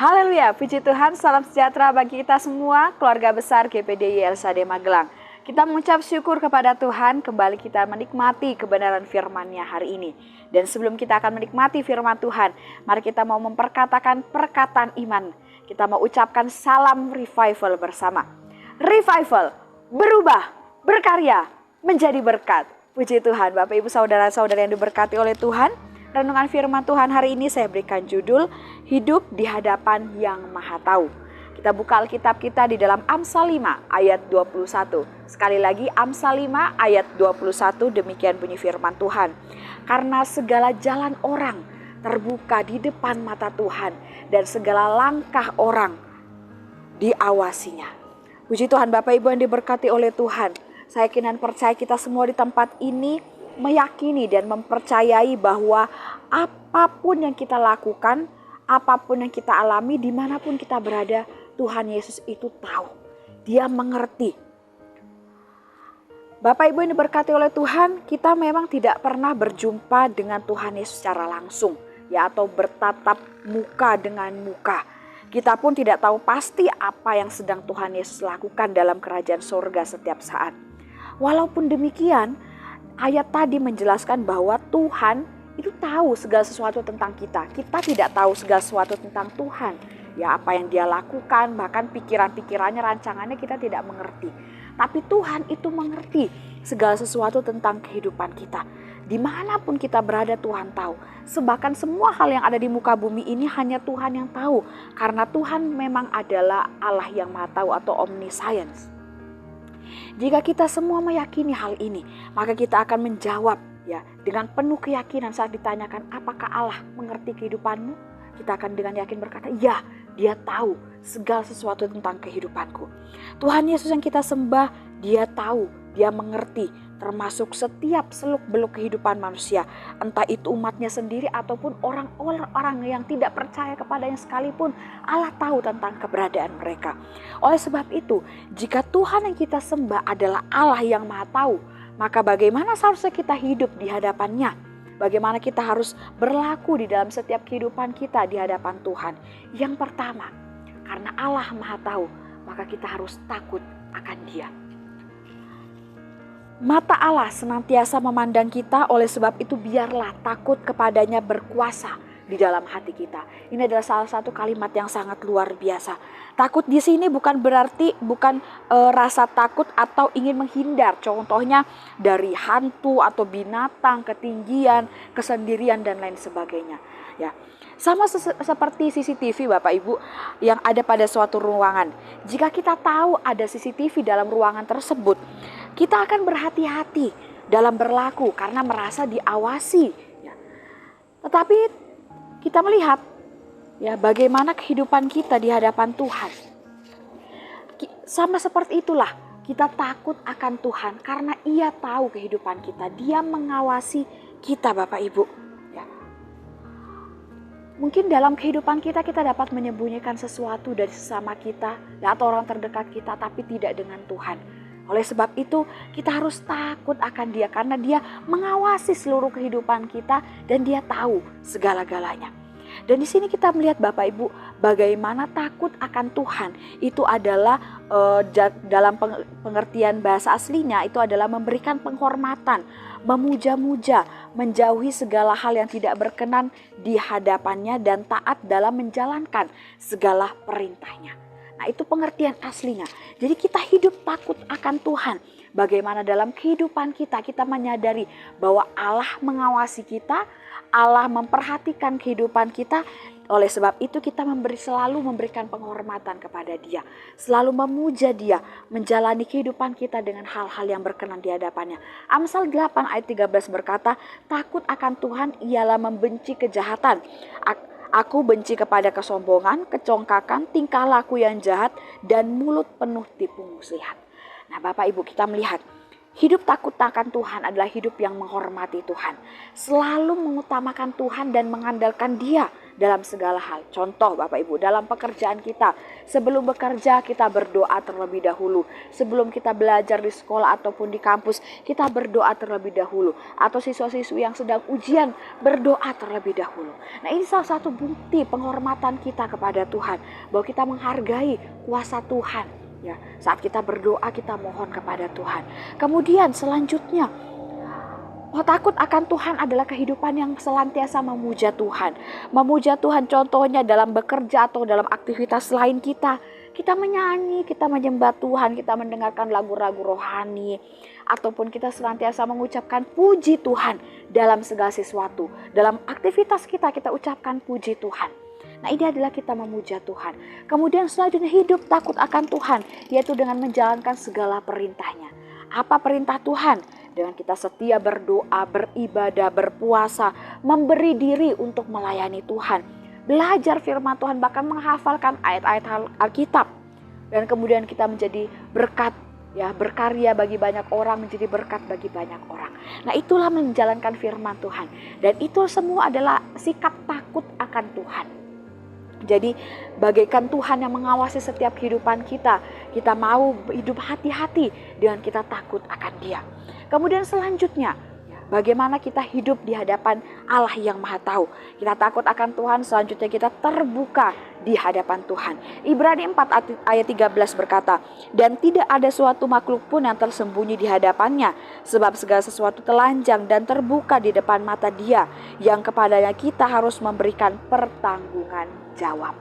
Haleluya, puji Tuhan, salam sejahtera bagi kita semua, keluarga besar GPDI LSAD Magelang. Kita mengucap syukur kepada Tuhan, kembali kita menikmati kebenaran firman-Nya hari ini. Dan sebelum kita akan menikmati firman Tuhan, mari kita mau memperkatakan perkataan iman. Kita mau ucapkan salam revival bersama. Revival, berubah, berkarya, menjadi berkat. Puji Tuhan, Bapak Ibu saudara-saudara yang diberkati oleh Tuhan. Renungan firman Tuhan hari ini saya berikan judul Hidup di Hadapan Yang Maha Tahu. Kita buka Alkitab kita di dalam Amsal 5 ayat 21. Sekali lagi Amsal 5 ayat 21, demikian bunyi firman Tuhan. Karena segala jalan orang terbuka di depan mata Tuhan dan segala langkah orang diawasinya. Puji Tuhan, Bapak Ibu yang diberkati oleh Tuhan. Saya yakin dan percaya kita semua di tempat ini meyakini dan mempercayai bahwa apapun yang kita lakukan, apapun yang kita alami, dimanapun kita berada, Tuhan Yesus itu tahu. Dia mengerti. Bapak Ibu yang diberkati oleh Tuhan, kita memang tidak pernah berjumpa dengan Tuhan Yesus secara langsung, ya, atau bertatap muka dengan muka. Kita pun tidak tahu pasti apa yang sedang Tuhan Yesus lakukan dalam kerajaan surga setiap saat. Walaupun demikian, ayat tadi menjelaskan bahwa Tuhan itu tahu segala sesuatu tentang kita. Kita tidak tahu segala sesuatu tentang Tuhan. Ya, apa yang Dia lakukan, bahkan pikiran-pikirannya, rancangannya kita tidak mengerti. Tapi Tuhan itu mengerti segala sesuatu tentang kehidupan kita. Dimanapun kita berada, Tuhan tahu. Sebahkan semua hal yang ada di muka bumi ini hanya Tuhan yang tahu. Karena Tuhan memang adalah Allah yang Maha Tahu atau omniscience. Jika kita semua meyakini hal ini, maka kita akan menjawab ya dengan penuh keyakinan saat ditanyakan apakah Allah mengerti kehidupanmu? Kita akan dengan yakin berkata, ya, Dia tahu segala sesuatu tentang kehidupanku. Tuhan Yesus yang kita sembah, Dia tahu, Dia mengerti, termasuk setiap seluk-beluk kehidupan manusia. Entah itu umatnya sendiri ataupun orang-orang yang tidak percaya kepadanya sekalipun, Allah tahu tentang keberadaan mereka. Oleh sebab itu, jika Tuhan yang kita sembah adalah Allah yang Maha Tahu, maka bagaimana seharusnya kita hidup di hadapannya? Bagaimana kita harus berlaku di dalam setiap kehidupan kita di hadapan Tuhan? Yang pertama, karena Allah Maha Tahu, maka kita harus takut akan Dia. Mata Allah senantiasa memandang kita, oleh sebab itu biarlah takut kepadanya berkuasa di dalam hati kita. Ini adalah salah satu kalimat yang sangat luar biasa. Takut di sini bukan berarti rasa takut atau ingin menghindar. Contohnya dari hantu atau binatang, ketinggian, kesendirian dan lain sebagainya. Ya, sama seperti CCTV Bapak Ibu yang ada pada suatu ruangan. Jika kita tahu ada CCTV dalam ruangan tersebut, kita akan berhati-hati dalam berlaku karena merasa diawasi. Ya. Tetapi kita melihat ya bagaimana kehidupan kita di hadapan Tuhan. Sama seperti itulah kita takut akan Tuhan karena Ia tahu kehidupan kita. Dia mengawasi kita Bapak Ibu. Ya. Mungkin dalam kehidupan kita dapat menyembunyikan sesuatu dari sesama kita atau orang terdekat kita, tapi tidak dengan Tuhan. Oleh sebab itu kita harus takut akan Dia karena Dia mengawasi seluruh kehidupan kita dan Dia tahu segala-galanya. Dan di sini kita melihat Bapak Ibu bagaimana takut akan Tuhan itu adalah dalam pengertian bahasa aslinya itu adalah memberikan penghormatan, memuja-muja, menjauhi segala hal yang tidak berkenan di hadapannya dan taat dalam menjalankan segala perintahnya. Nah, itu pengertian aslinya. Jadi kita hidup takut akan Tuhan. Bagaimana dalam kehidupan kita menyadari bahwa Allah mengawasi kita, Allah memperhatikan kehidupan kita. Oleh sebab itu kita selalu memberikan penghormatan kepada Dia. Selalu memuja Dia, menjalani kehidupan kita dengan hal-hal yang berkenan di hadapannya. Amsal 8 ayat 13 berkata, takut akan Tuhan ialah membenci kejahatan. Aku benci kepada kesombongan, kecongkakan, tingkah laku yang jahat, dan mulut penuh tipu muslihat. Nah Bapak Ibu kita melihat Hidup takut akan Tuhan adalah hidup yang menghormati Tuhan. Selalu mengutamakan Tuhan dan mengandalkan Dia dalam segala hal. Contoh Bapak Ibu, dalam pekerjaan kita, sebelum bekerja kita berdoa terlebih dahulu. Sebelum kita belajar di sekolah ataupun di kampus, kita berdoa terlebih dahulu. Atau siswa-siswi yang sedang ujian, berdoa terlebih dahulu. Nah, ini salah satu bukti penghormatan kita kepada Tuhan, bahwa kita menghargai kuasa Tuhan. Ya, saat kita berdoa kita mohon kepada Tuhan. Kemudian selanjutnya, takut akan Tuhan adalah kehidupan yang senantiasa memuja Tuhan. Memuja Tuhan contohnya dalam bekerja atau dalam aktivitas lain kita. Kita menyanyi, kita menyembah Tuhan, kita mendengarkan lagu-lagu rohani. Ataupun kita senantiasa mengucapkan puji Tuhan dalam segala sesuatu. Dalam aktivitas kita, kita ucapkan puji Tuhan. Nah, ini adalah kita memuja Tuhan. Kemudian selanjutnya hidup takut akan Tuhan, yaitu dengan menjalankan segala perintahnya. Apa perintah Tuhan? Dengan kita setia berdoa, beribadah, berpuasa, memberi diri untuk melayani Tuhan. Belajar firman Tuhan, bahkan menghafalkan ayat-ayat Alkitab. Dan kemudian kita menjadi berkat, ya, berkarya bagi banyak orang, menjadi berkat bagi banyak orang. Nah, itulah menjalankan firman Tuhan. Dan itu semua adalah sikap takut akan Tuhan. Jadi bagaikan Tuhan yang mengawasi setiap kehidupan kita. Kita mau hidup hati-hati dengan kita takut akan Dia. Kemudian selanjutnya, bagaimana kita hidup di hadapan Allah yang Maha Tahu. Kita takut akan Tuhan, selanjutnya kita terbuka di hadapan Tuhan. Ibrani 4 ayat 13 berkata, "Dan tidak ada suatu makhluk pun yang tersembunyi di hadapannya, sebab segala sesuatu telanjang dan terbuka di depan mata Dia, yang kepadanya kita harus memberikan pertanggungan jawab."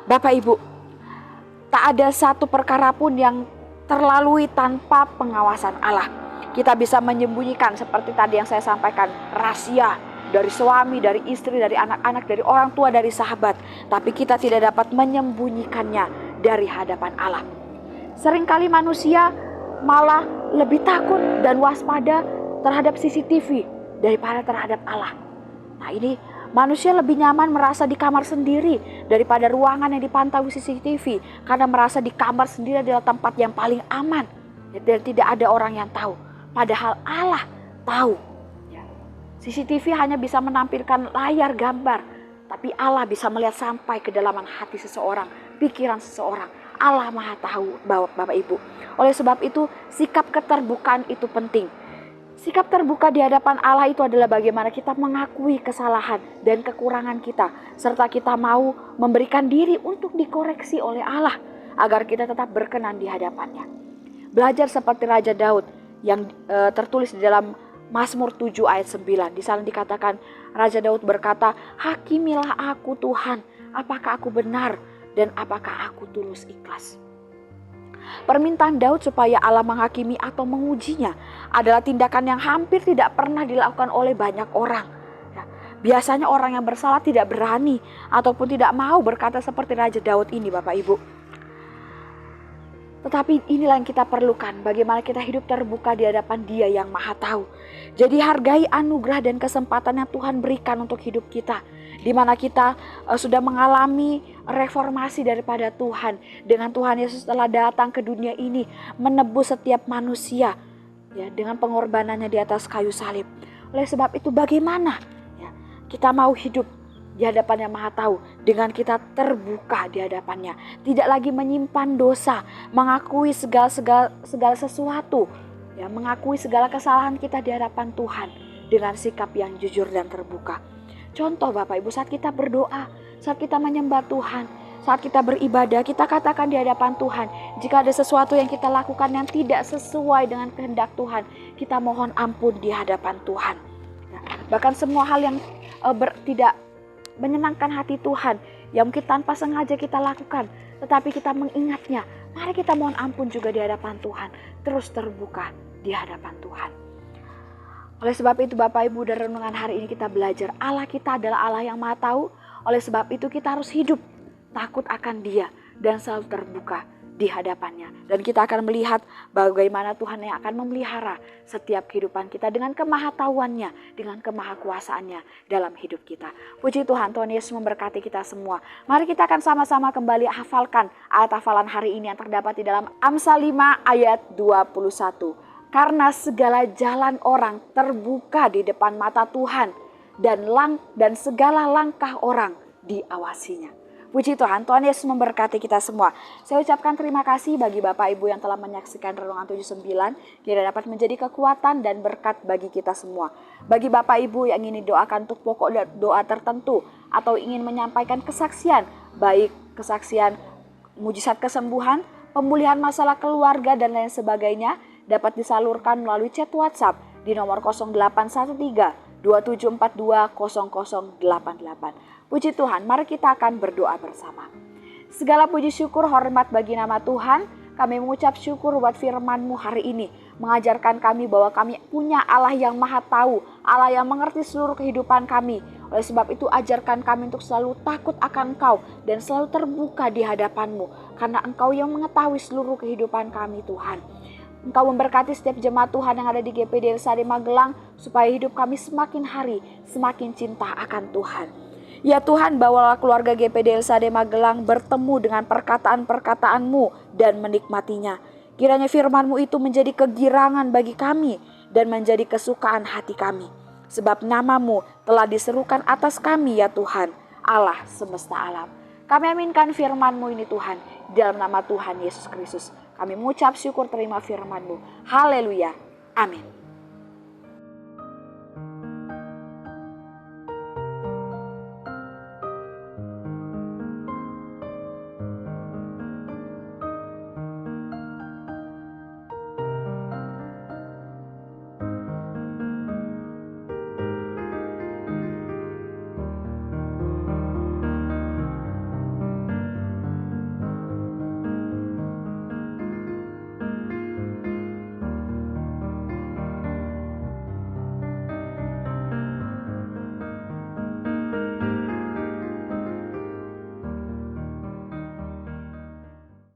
Bapak Ibu, tak ada satu perkara pun yang terlalui tanpa pengawasan Allah. Kita bisa menyembunyikan seperti tadi yang saya sampaikan, rahasia dari suami, dari istri, dari anak-anak, dari orang tua, dari sahabat. Tapi kita tidak dapat menyembunyikannya dari hadapan Allah. Seringkali manusia malah lebih takut dan waspada terhadap CCTV daripada terhadap Allah. Nah, ini manusia lebih nyaman merasa di kamar sendiri daripada ruangan yang dipantau CCTV. Karena merasa di kamar sendiri adalah tempat yang paling aman dan tidak ada orang yang tahu. Padahal Allah tahu. CCTV hanya bisa menampilkan layar gambar, tapi Allah bisa melihat sampai kedalaman hati seseorang, pikiran seseorang. Allah Maha tahu, Bapak Ibu. Oleh sebab itu, sikap keterbukaan itu penting. Sikap terbuka di hadapan Allah itu adalah bagaimana kita mengakui kesalahan dan kekurangan kita, serta kita mau memberikan diri untuk dikoreksi oleh Allah agar kita tetap berkenan di hadapannya. Belajar seperti Raja Daud yang tertulis di dalam Mazmur 7 ayat 9. Di sana dikatakan, Raja Daud berkata, "Hakimilah aku Tuhan, apakah aku benar dan apakah aku tulus ikhlas." Permintaan Daud supaya Allah menghakimi atau mengujinya adalah tindakan yang hampir tidak pernah dilakukan oleh banyak orang. Biasanya orang yang bersalah tidak berani ataupun tidak mau berkata seperti Raja Daud ini, Bapak Ibu. Tetapi inilah yang kita perlukan, bagaimana kita hidup terbuka di hadapan Dia yang Maha Tahu. Jadi hargai anugerah dan kesempatan yang Tuhan berikan untuk hidup kita, di mana kita sudah mengalami reformasi daripada Tuhan. Dengan Tuhan Yesus telah datang ke dunia ini menebus setiap manusia, ya, dengan pengorbanannya di atas kayu salib. Oleh sebab itu bagaimana, ya, kita mau hidup di hadapan yang Maha Tahu dengan kita terbuka di hadapannya, tidak lagi menyimpan dosa, mengakui segala sesuatu, ya, mengakui segala kesalahan kita di hadapan Tuhan dengan sikap yang jujur dan terbuka. Contoh Bapak Ibu, saat kita berdoa, saat kita menyembah Tuhan, saat kita beribadah, kita katakan di hadapan Tuhan, jika ada sesuatu yang kita lakukan yang tidak sesuai dengan kehendak Tuhan, kita mohon ampun di hadapan Tuhan. Ya, bahkan semua hal yang tidak menyenangkan hati Tuhan yang mungkin tanpa sengaja kita lakukan, tetapi kita mengingatnya, mari kita mohon ampun juga di hadapan Tuhan, terus terbuka di hadapan Tuhan. Oleh sebab itu Bapak Ibu, dari renungan hari ini kita belajar Allah kita adalah Allah yang Maha Tahu. Oleh sebab itu kita harus hidup takut akan Dia dan selalu terbuka di hadapannya. Dan kita akan melihat bagaimana Tuhan yang akan memelihara setiap kehidupan kita dengan kemahatauannya, dengan kemahakuasaannya dalam hidup kita. Puji Tuhan, Tuhan Yesus memberkati kita semua. Mari kita akan sama-sama kembali hafalkan ayat hafalan hari ini yang terdapat di dalam Amsal 5 ayat 21. Karena segala jalan orang terbuka di depan mata Tuhan dan segala langkah orang diawasinya. Puji Tuhan, Tuhan Yesus memberkati kita semua. Saya ucapkan terima kasih bagi Bapak Ibu yang telah menyaksikan Renungan 79. Kiranya dapat menjadi kekuatan dan berkat bagi kita semua. Bagi Bapak Ibu yang ingin didoakan untuk pokok doa tertentu atau ingin menyampaikan kesaksian, baik kesaksian mujizat kesembuhan, pemulihan masalah keluarga dan lain sebagainya, dapat disalurkan melalui chat WhatsApp di nomor 0813 2742 0088. Puji Tuhan, mari kita akan berdoa bersama. Segala puji syukur hormat bagi nama Tuhan. Kami mengucap syukur buat firman-Mu hari ini. Mengajarkan kami bahwa kami punya Allah yang maha tahu. Allah yang mengerti seluruh kehidupan kami. Oleh sebab itu ajarkan kami untuk selalu takut akan Engkau. Dan selalu terbuka di hadapan-Mu. Karena Engkau yang mengetahui seluruh kehidupan kami Tuhan. Engkau memberkati setiap jemaat Tuhan yang ada di GPD LSAD Magelang. Supaya hidup kami semakin hari semakin cinta akan Tuhan. Ya Tuhan, bawalah keluarga GPD LSAD Magelang bertemu dengan perkataan-perkataan-Mu dan menikmatinya. Kiranya firman-Mu itu menjadi kegirangan bagi kami dan menjadi kesukaan hati kami. Sebab nama-Mu telah diserukan atas kami ya Tuhan, Allah semesta alam. Kami aminkan firman-Mu ini Tuhan, di dalam nama Tuhan Yesus Kristus. Kami mengucap syukur terima firman-Mu. Haleluya. Amin.